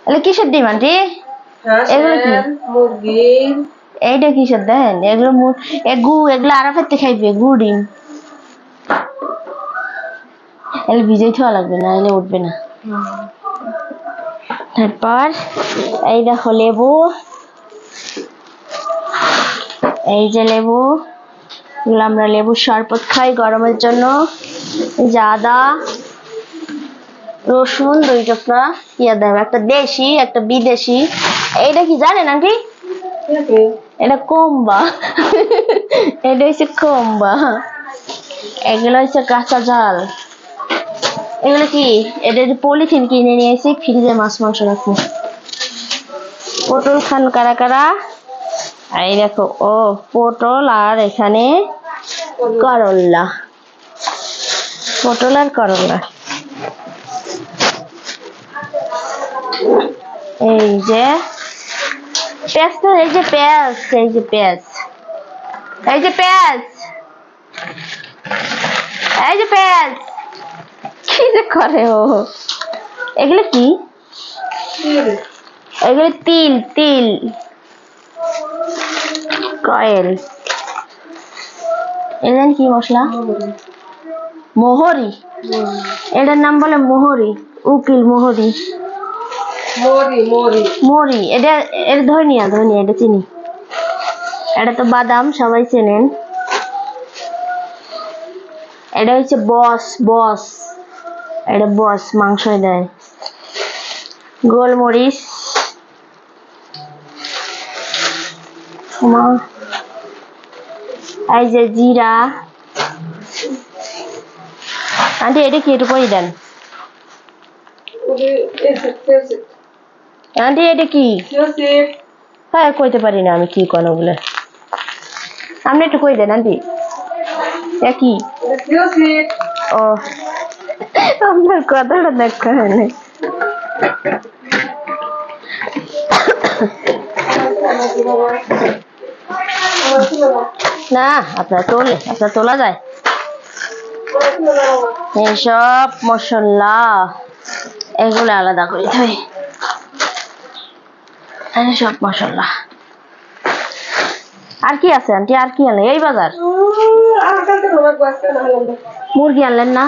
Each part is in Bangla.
এগুলো কিসের ডিম আন্টি? এগুলো কি? মুরগির। এইটা কিসের দেন? এগুলো এগুলো আরাফাতে খাইবে গু ডিম। এগুলো ভিজেই খাওয়া লাগবে না, এলে উঠবে না। তারপর এই দেখো লেবু, এই যে লেবু, এগুলো আমরা লেবুর শরবত খাই গরমের জন্য। এই যে আদা, রসুন 2 টুকরা, ইয়া দেব একটা দেশি একটা বিদেশি। এইটা কি জানেন আন্টি? এটা কম্বা। এটা হচ্ছে কম্বা। এগুলো হচ্ছে কাঁচা ঝাল। এগুলো কি? এটা পলিথিন কিনে নিয়ে এসে ফ্রিজে মাছ মাংস রাখবো। পটল খান কারা কারা? এই দেখো, ও পটল আর এখানে করল্লা, পটল আর করল্লা। এই যে পেঁয়াজ, তো এই যে পেঁয়াজ, এই যে পেঁয়াজ, এই যে পেঁয়াজ, এই যে পেঁয়াজ। কি যে করে ও? এগুলো কি? এগুলো তিল, তিল কয়েল। এলেন কি মশলা? মোহরি। এটার নাম বলে মোহরি, উকিল মোহরি। মরি, এটা এটা ধনিয়া, ধনিয়া এটা চিনি। এটা তো বাদাম, সবাই চেনেন। এটা হচ্ছে বস, বস, এটা বস মাংস দেয়। গোলমরিচ, এই যে জিরা। আন্টি এটা কি? একটু কই দেন আন্টি, এটা কি? হ্যাঁ কইতে পারি না আমি কি কোন বলে। আপনি একটু কই দেন আন্টি, এটা কি? ও, আপনার কথাটা দেখা হয়নি। না আপনার তোলা যায় এইসব মশলা, এগুলো আলাদা করে থই। সব মশলা। আর কি আছে আন্টি? আর কি আনলেন এই বাজার? মুরগি আনলেন না?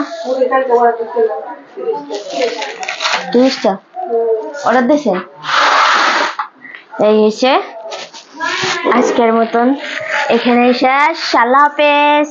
30টা অর্ডার দিয়েছেন? এই হয়েছে আজকের মতন, এখানে শেষ। আল্লাহ হাফেজ।